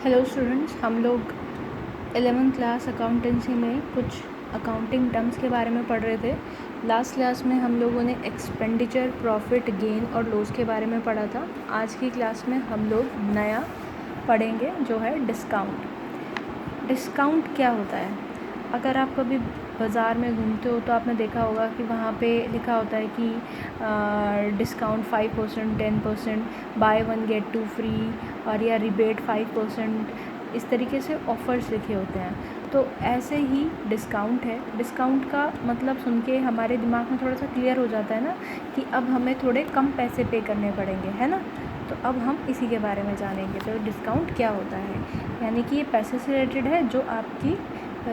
Hello students, हम लोग 11th class accountancy में कुछ अकाउंटिंग टर्म्स के बारे में पढ़ रहे थे। लास्ट क्लास में हम लोगों ने एक्सपेंडिचर, प्रॉफिट, गेन और लॉस के बारे में पढ़ा था। आज की क्लास में हम लोग नया पढ़ेंगे जो है डिस्काउंट। डिस्काउंट क्या होता है? अगर आप कभी बाज़ार में घूमते हो तो आपने देखा होगा कि वहाँ पे लिखा होता है कि discount 5%, 10%, buy one get two free, और या रिबेट 5%, इस तरीके से ऑफ़र्स लिखे होते हैं। तो ऐसे ही डिस्काउंट है। डिस्काउंट का मतलब सुन के हमारे दिमाग में थोड़ा सा क्लियर हो जाता है ना कि अब हमें थोड़े कम पैसे पे करने पड़ेंगे, है ना। तो अब हम इसी के बारे में जानेंगे। तो डिस्काउंट क्या होता है, यानी कि ये पैसे से रिलेटेड है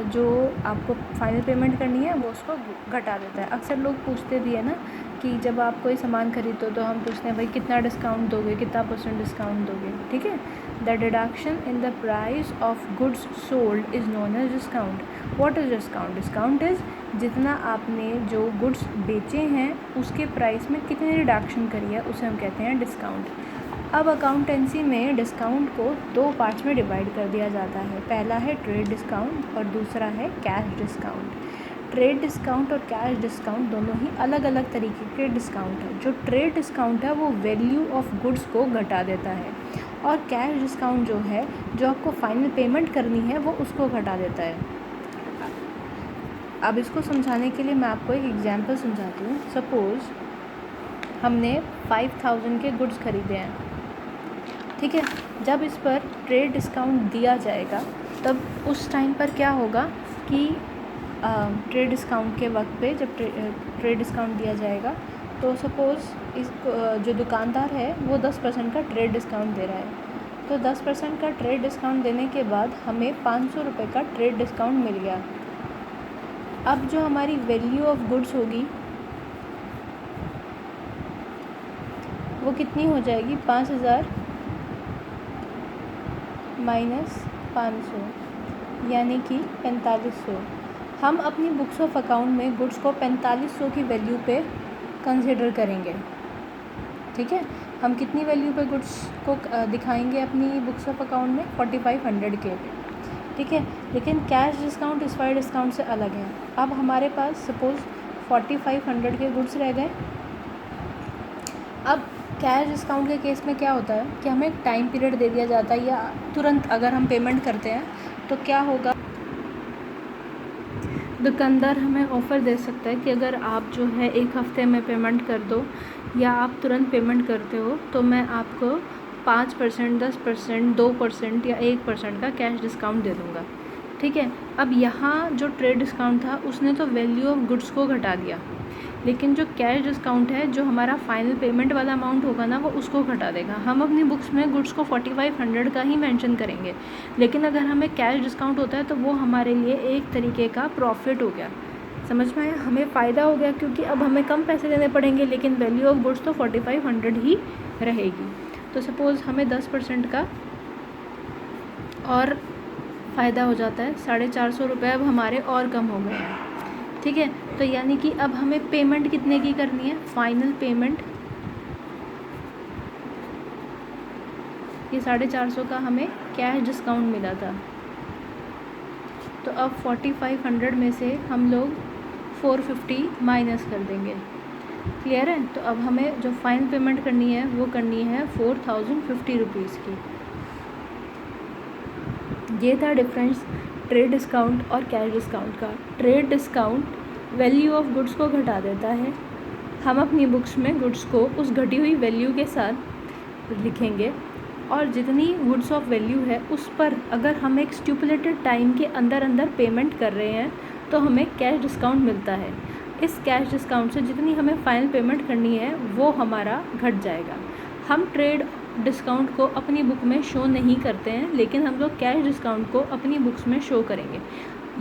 जो आपको फाइनल पेमेंट करनी है वो उसको घटा देता है। अक्सर लोग पूछते भी है ना कि जब आप कोई सामान खरीदते हो तो हम पूछते हैं भाई कितना डिस्काउंट दोगे, कितना % डिस्काउंट दोगे, ठीक है। The deduction in the price of goods sold is known as discount. What is discount? Discount is जितना आपने जो गुड्स बेचे हैं उसके प्राइस में कितनी रिडक्शन करी है उसे हम कहते हैं डिस्काउंट। अब अकाउंटेंसी में डिस्काउंट को 2 पार्ट्स में डिवाइड कर दिया जाता है। पहला है ट्रेड डिस्काउंट और दूसरा है कैश डिस्काउंट। ट्रेड डिस्काउंट और कैश डिस्काउंट दोनों ही अलग अलग तरीके के डिस्काउंट है। जो ट्रेड डिस्काउंट है वो वैल्यू ऑफ गुड्स को घटा देता है, और कैश डिस्काउंट जो है, जो आपको फाइनल पेमेंट करनी है वो उसको घटा देता है। अब इसको समझाने के लिए मैं आपको एक एग्जांपल समझाती हूँ। सपोज़ हमने 5000 के गुड्स खरीदे हैं, ठीक है। जब इस पर ट्रेड डिस्काउंट दिया जाएगा तब उस टाइम पर क्या होगा कि ट्रेड डिस्काउंट के वक्त पे जब ट्रेड डिस्काउंट दिया जाएगा तो सपोज़ इस जो दुकानदार है वो 10% का ट्रेड डिस्काउंट दे रहा है। तो 10% का ट्रेड डिस्काउंट देने के बाद हमें 500 रुपये का ट्रेड डिस्काउंट मिल गया। अब जो हमारी वैल्यू ऑफ गुड्स होगी वो कितनी हो जाएगी? 5000 माइनस 500 यानी कि 4500। हम अपनी बुक्स ऑफ अकाउंट में गुड्स को 4500 की वैल्यू पे कंसिडर करेंगे, ठीक है। हम कितनी वैल्यू पे गुड्स को दिखाएंगे अपनी बुक्स ऑफ अकाउंट में? 4500 के, ठीक है। लेकिन कैश डिस्काउंट इस वाले डिस्काउंट से अलग है। अब हमारे पास सपोज़ 4500 के गुड्स रह गए। अब कैश डिस्काउंट के केस में क्या होता है कि हमें एक टाइम पीरियड दे दिया जाता है, या तुरंत अगर हम पेमेंट करते हैं तो क्या होगा, दुकानदार हमें ऑफ़र दे सकता है कि अगर आप जो है 1 हफ़्ते में पेमेंट कर दो या आप तुरंत पेमेंट करते हो तो मैं आपको 5%, 10%, 2% या 1% का कैश डिस्काउंट दे दूँगा, ठीक है। अब यहाँ जो ट्रेड डिस्काउंट था उसने तो वैल्यू ऑफ गुड्स को घटा दिया, लेकिन जो कैश डिस्काउंट है, जो हमारा फाइनल पेमेंट वाला अमाउंट होगा ना वो उसको घटा देगा। हम अपनी बुक्स में गुड्स को 4500 का ही मेंशन करेंगे, लेकिन अगर हमें कैश डिस्काउंट होता है तो वो हमारे लिए एक तरीके का प्रॉफिट हो गया। समझ में आया? हमें फ़ायदा हो गया क्योंकि अब हमें कम पैसे देने पड़ेंगे, लेकिन वैल्यू ऑफ गुड्स तो 4500 ही रहेगी। तो सपोज़ हमें 10% का और फ़ायदा हो जाता है, 450 रुपये अब हमारे और कम हो गए हैं, ठीक है। तो यानी कि अब हमें पेमेंट कितने की करनी है? फाइनल पेमेंट ये 450 का हमें कैश डिस्काउंट मिला था, तो अब 4500 में से हम लोग 450 माइनस कर देंगे। क्लियर है? तो अब हमें जो फाइनल पेमेंट करनी है वो करनी है 4050 रुपीज़ की। ये था डिफरेंस ट्रेड डिस्काउंट और कैश डिस्काउंट का। Trade discount value of goods को घटा देता है। हम अपनी बुक्स में गुड्स को उस घटी हुई वैल्यू के साथ लिखेंगे, और जितनी गुड्स ऑफ वैल्यू है उस पर अगर हम एक स्टिपुलेटेड टाइम के अंदर अंदर पेमेंट कर रहे हैं तो हमें कैश डिस्काउंट मिलता है। इस कैश डिस्काउंट से जितनी हमें फाइनल पेमेंट करनी है वो हमारा घट जाएगा। हम ट्रेड डिस्काउंट को अपनी बुक में शो नहीं करते हैं, लेकिन हम लोग कैश डिस्काउंट को अपनी बुक्स में शो करेंगे।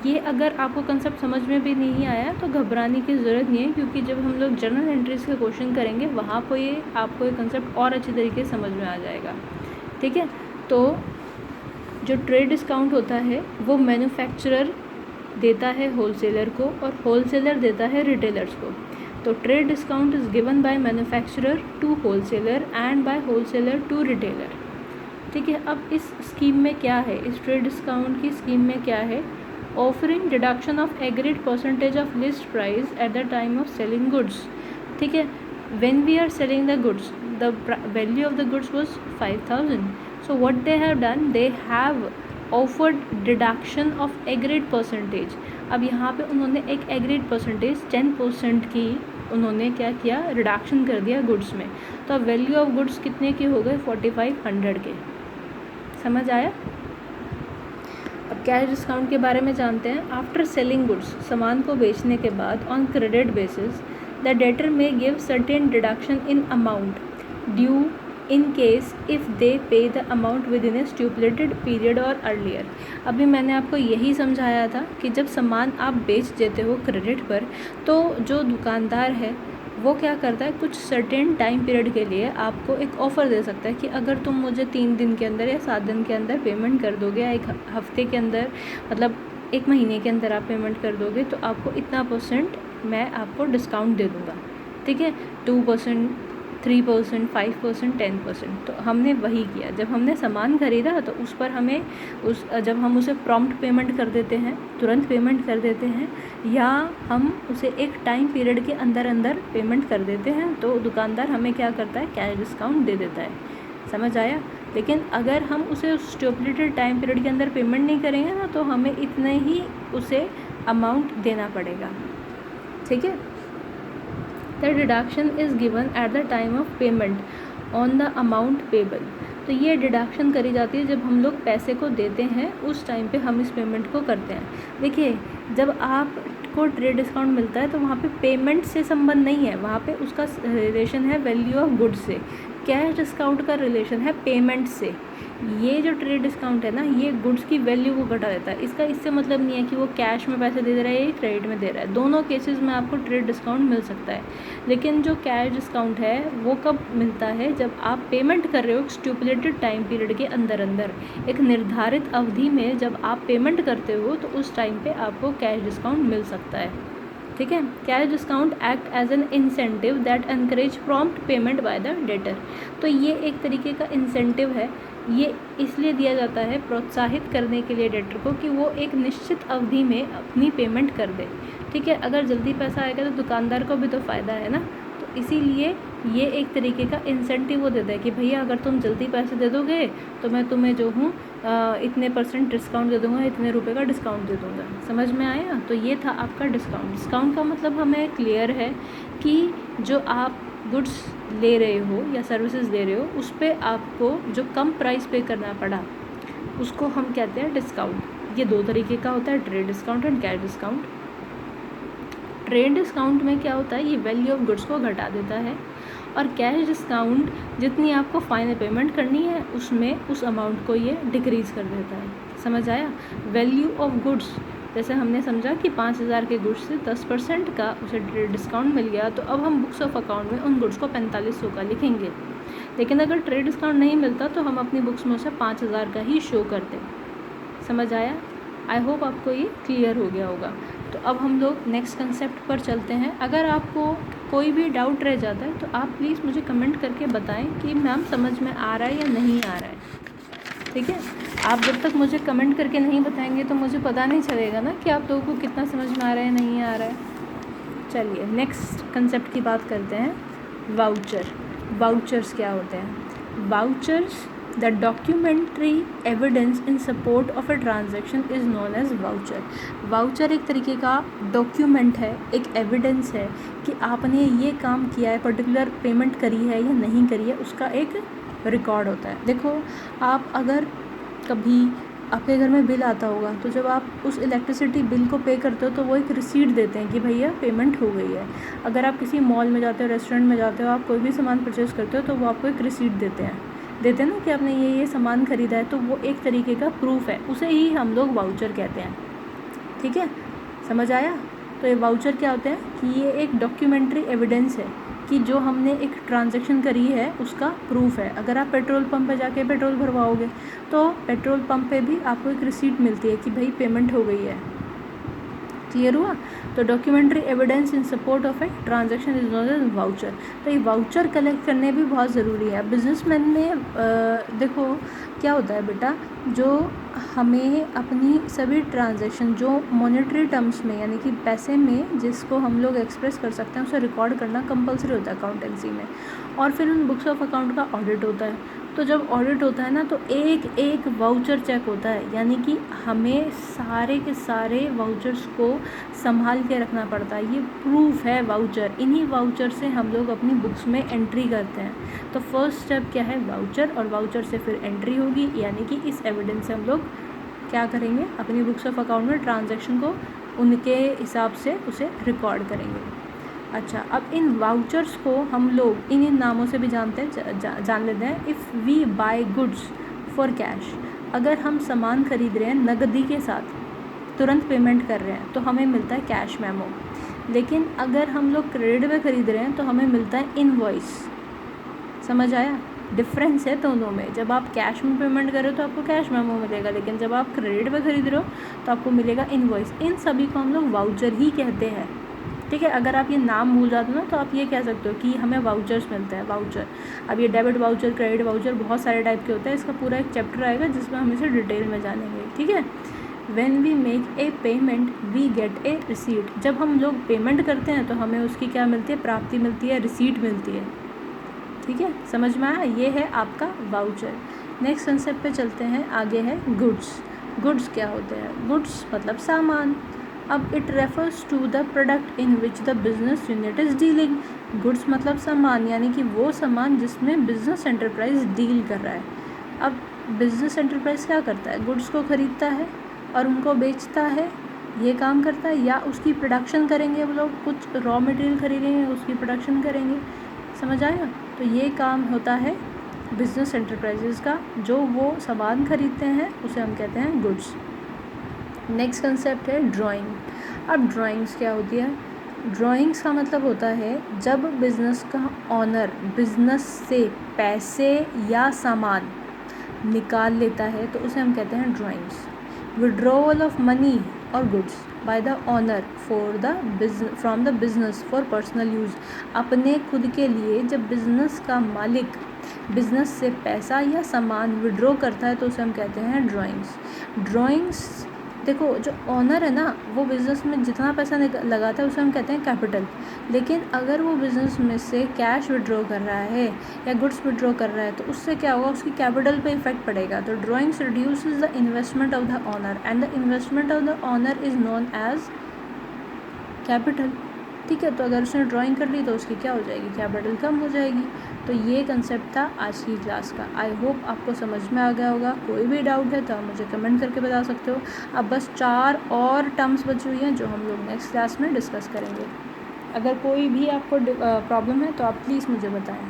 ये अगर आपको कंसेप्ट समझ में भी नहीं आया तो घबराने की ज़रूरत नहीं है, क्योंकि जब हम लोग जर्नल एंट्रीज़ के क्वेश्चन करेंगे वहाँ पर ये आपको ये कंसेप्ट और अच्छी तरीके से समझ में आ जाएगा, ठीक है। तो जो ट्रेड डिस्काउंट होता है वो मैन्युफैक्चरर देता है होलसेलर को और होलसेलर देता है रिटेलर्स को। तो trade discount is given by manufacturer to wholesaler and by wholesaler to retailer. ठीक है। अब इस स्कीम में क्या है, इस ट्रेड डिस्काउंट की स्कीम में क्या है, offering deduction of agreed percentage of list price at the time of selling goods. ठीक है, when we are selling the goods, the value of the goods was 5,000. So what they have done, they have offered deduction of agreed percentage. अब यहाँ पे उन्होंने एक agreed percentage 10% की उन्होंने क्या किया, रिडक्शन कर दिया गुड्स में। तो अब वैल्यू ऑफ गुड्स कितने की हो गए, 4500 के। समझ आया। अब कैश डिस्काउंट के बारे में जानते हैं। आफ्टर सेलिंग गुड्स, सामान को बेचने के बाद, on credit basis the debtor may give certain deduction in amount due in case if they pay the amount within a stipulated period or earlier. अभी मैंने आपको यही समझाया था कि जब सामान आप बेच देते हो क्रेडिट पर, तो जो दुकानदार है वो क्या करता है, कुछ सर्टेन टाइम पीरियड के लिए आपको एक ऑफ़र दे सकता है कि अगर तुम मुझे 3 दिन के अंदर या 7 दिन के अंदर पेमेंट कर दोगे, या एक हफ्ते के अंदर, मतलब 1 महीने के अंदर आप पेमेंट कर दोगे, तो आपको इतना % मैं आपको डिस्काउंट दे दूँगा। ठीक है, 2%, 3%, 5%, 10%। तो हमने वही किया, जब हमने सामान ख़रीदा तो उस पर हमें जब हम उसे प्रॉम्प्ट पेमेंट कर देते हैं, तुरंत पेमेंट कर देते हैं, या हम उसे एक टाइम पीरियड के अंदर अंदर पेमेंट कर देते हैं, तो दुकानदार हमें क्या करता है, कैश डिस्काउंट दे देता है। समझ आया। लेकिन अगर हम उसे स्टिपुलेटेड टाइम पीरियड के अंदर पेमेंट नहीं करेंगे ना, तो हमें इतने ही उसे अमाउंट देना पड़ेगा। ठीक है। The deduction is given at the time of payment on the amount payable. तो ये डिडक्शन करी जाती है जब हम लोग पैसे को देते हैं, उस टाइम पे हम इस पेमेंट को करते हैं। देखिए, जब आपको ट्रेड डिस्काउंट मिलता है तो वहाँ पे पेमेंट से संबंध नहीं है, वहाँ पे उसका रिलेशन है वैल्यू ऑफ गुड्स से। कैश डिस्काउंट का रिलेशन है पेमेंट से। ये जो ट्रेड डिस्काउंट है ना, ये गुड्स की वैल्यू को घटा देता है। इसका इससे मतलब नहीं है कि वो कैश में पैसे दे रहा है या क्रेडिट में दे रहा है। दोनों केसेस में आपको ट्रेड डिस्काउंट मिल सकता है। लेकिन जो कैश डिस्काउंट है वो कब मिलता है, जब आप पेमेंट कर रहे हो स्टिपुलेटेड टाइम पीरियड के अंदर अंदर, एक निर्धारित अवधि में जब आप पेमेंट करते हो, तो उस टाइम पे आपको कैश डिस्काउंट मिल सकता है। ठीक है। Cash discount act as an incentive that encourage prompt payment by the debtor. तो ये एक तरीके का इंसेंटिव है, ये इसलिए दिया जाता है प्रोत्साहित करने के लिए डेटर को कि वो एक निश्चित अवधि में अपनी पेमेंट कर दे। ठीक है, अगर जल्दी पैसा आएगा तो दुकानदार को भी तो फ़ायदा है ना, तो इसीलिए ये एक तरीके का इंसेंटिव वो देता है कि भैया अगर तुम जल्दी पैसे दे दोगे तो मैं तुम्हें जो हूँ इतने % डिस्काउंट दे दूँगा, इतने रुपए का डिस्काउंट दे दूँगा। समझ में आया। तो ये था आपका डिस्काउंट। डिस्काउंट का मतलब हमें क्लियर है कि जो आप गुड्स ले रहे हो या सर्विसेज ले रहे हो, उस पर आपको जो कम प्राइस पे करना पड़ा उसको हम कहते हैं डिस्काउंट। ये 2 तरीके का होता है, trade discount and cash discount. Trade discount में क्या होता है, ये वैल्यू ऑफ गुड्स को घटा देता है, और कैश डिस्काउंट जितनी आपको फाइनल पेमेंट करनी है उसमें उस अमाउंट को ये डिक्रीज़ कर देता है। समझ आया। वैल्यू ऑफ गुड्स, जैसे हमने समझा कि 5000 के गुड्स से 10% का उसे ट्रेड डिस्काउंट मिल गया, तो अब हम बुक्स ऑफ अकाउंट में उन गुड्स को 4500 का लिखेंगे। लेकिन अगर ट्रेड डिस्काउंट नहीं मिलता तो हम अपनी बुक्स में उसे 5000 का ही शो करते। समझ आया। आई होप आपको ये क्लियर हो गया होगा। तो अब हम लोग नेक्स्ट कंसेप्ट पर चलते हैं। अगर आपको कोई भी डाउट रह जाता है तो आप प्लीज़ मुझे कमेंट करके बताएं कि मैम समझ में आ रहा है या नहीं आ रहा है। ठीक है, आप जब तक मुझे कमेंट करके नहीं बताएंगे तो मुझे पता नहीं चलेगा ना कि आप लोगों को कितना समझ में आ रहा है नहीं आ रहा है। चलिए नेक्स्ट कंसेप्ट की बात करते हैं, वाउचर। वाउचर्स क्या होते हैं। Vouchers, the documentary evidence in support of a transaction is known as voucher. Voucher एक तरीके का डॉक्यूमेंट है, एक एविडेंस है कि आपने ये काम किया है, पर्टिकुलर पेमेंट करी है या नहीं करी है, उसका एक रिकॉर्ड होता है। देखो, आप अगर कभी आपके घर में बिल आता होगा तो जब आप उस इलेक्ट्रिसिटी बिल को पे करते हो तो वो एक रिसीट देते हैं कि भैया पेमेंट हो गई है। अगर आप किसी मॉल में जाते हो, रेस्टोरेंट में जाते हो, आप कोई भी सामान परचेज़ करते हो तो वो आपको एक रिसीट देते हैं ना कि आपने ये सामान ख़रीदा है, तो वो एक तरीके का प्रूफ है, उसे ही हम लोग वाउचर कहते हैं। ठीक है, समझ आया। तो ये वाउचर क्या होते हैं कि ये एक डॉक्यूमेंट्री एविडेंस है कि जो हमने एक ट्रांजैक्शन करी है उसका प्रूफ है। अगर आप पेट्रोल पंप पे जाके पेट्रोल भरवाओगे तो पेट्रोल पंप पे भी आपको एक रिसीट मिलती है कि भाई पेमेंट हो गई है। क्लियर हुआ। तो documentary evidence in support of a transaction is known as voucher. तो ये वाउचर कलेक्ट करने भी बहुत ज़रूरी है। बिजनेसमैन में देखो क्या होता है बेटा, जो हमें अपनी सभी ट्रांजैक्शन जो मॉनेटरी टर्म्स में यानी कि पैसे में जिसको हम लोग एक्सप्रेस कर सकते हैं उसे रिकॉर्ड करना कंपलसरी होता है अकाउंटेंसी में। और फिर उन बुक्स ऑफ अकाउंट का ऑडिट होता है। तो जब ऑडिट होता है ना तो एक एक वाउचर चेक होता है, यानी कि हमें सारे के सारे वाउचर्स को संभाल के रखना पड़ता है। ये प्रूफ है वाउचर, इन्हीं वाउचर से हम लोग अपनी बुक्स में एंट्री करते हैं। तो फर्स्ट स्टेप क्या है, वाउचर, और वाउचर से फिर एंट्री होगी, यानी कि इस एविडेंस से हम लोग क्या करेंगे, अपनी बुक्स ऑफ अकाउंट में ट्रांजैक्शन को उनके हिसाब से उसे रिकॉर्ड करेंगे। अच्छा, अब इन वाउचर्स को हम लोग इन नामों से भी जानते हैं, जान लेते हैं। If we buy goods for cash, अगर हम सामान खरीद रहे हैं नकदी के साथ, तुरंत पेमेंट कर रहे हैं, तो हमें मिलता है कैश मेमो। लेकिन अगर हम लोग क्रेडिट पे खरीद रहे हैं तो हमें मिलता है इनवॉइस। समझ आया, डिफरेंस है दोनों में। जब आप कैश में पेमेंट कर रहे हो तो आपको कैश मेमो मिलेगा, लेकिन जब आप क्रेडिट पे खरीद रहे हो तो आपको मिलेगा इनवॉइस। इन सभी को हम लोग वाउचर ही कहते हैं। ठीक है, अगर आप ये नाम भूल जाते हो ना तो आप ये कह सकते हो कि हमें वाउचर्स मिलते हैं, वाउचर। अब ये डेबिट वाउचर, क्रेडिट वाउचर बहुत सारे टाइप के होते हैं, इसका पूरा एक चैप्टर आएगा जिसमें हम इसे डिटेल में जानेंगे। ठीक है, when we make a payment we get a receipt. जब हम लोग पेमेंट करते हैं तो हमें उसकी क्या मिलती है, प्राप्ति मिलती है, रिसीट मिलती है। ठीक है, समझ में आया, ये है आपका वाउचर। नेक्स्ट कंसेप्ट पे चलते हैं, आगे है गुड्स। गुड्स क्या होते हैं, गुड्स मतलब सामान। अब it refers to the product in which the business unit is dealing. Goods मतलब सामान, यानी कि वो सामान जिसमें बिजनेस एंटरप्राइज डील कर रहा है। अब बिजनेस एंटरप्राइज क्या करता है, गुड्स को ख़रीदता है और उनको बेचता है, ये काम करता है, या उसकी प्रोडक्शन करेंगे वो लोग, कुछ रॉ मटेरियल खरीदेंगे उसकी प्रोडक्शन करेंगे। समझ आएगा, तो ये काम होता है बिजनेस एंटरप्राइजेज़ का, जो वो सामान खरीदते हैं उसे हम कहते हैं गुड्स। नेक्स्ट कंसेप्ट है ड्राइंग। अब ड्राइंग्स क्या होती है, ड्राइंग्स का मतलब होता है जब बिज़नेस का ऑनर बिज़नेस से पैसे या सामान निकाल लेता है तो उसे हम कहते हैं ड्राइंग्स। विड्रॉवल ऑफ मनी और goods by the owner for the from the business for personal use. अपने खुद के लिए जब बिज़नेस का मालिक बिज़नेस से पैसा या सामान विड्रॉ करता है तो उसे हम कहते हैं ड्राइंग्स। ड्राइंग्स देखो, जो ऑनर है ना वो बिज़नेस में जितना पैसा लगाता है उसे हम कहते हैं कैपिटल। लेकिन अगर वो बिज़नेस में से कैश विड्रॉ कर रहा है या गुड्स विड्रॉ कर रहा है तो उससे क्या होगा, उसकी कैपिटल पे इफेक्ट पड़ेगा। तो drawings reduces the investment of the owner and the investment of the owner is known as capital. ठीक है, तो अगर उसने ड्राइंग कर ली तो उसकी क्या हो जाएगी, कैपिटल कम हो जाएगी। तो ये कंसेप्ट था आज की क्लास का। आई होप आपको समझ में आ गया होगा। कोई भी डाउट है तो आप मुझे कमेंट करके बता सकते हो। अब बस 4 और टर्म्स बची हुई हैं जो हम लोग नेक्स्ट क्लास में डिस्कस करेंगे। अगर कोई भी आपको प्रॉब्लम है तो आप प्लीज़ मुझे बताएं।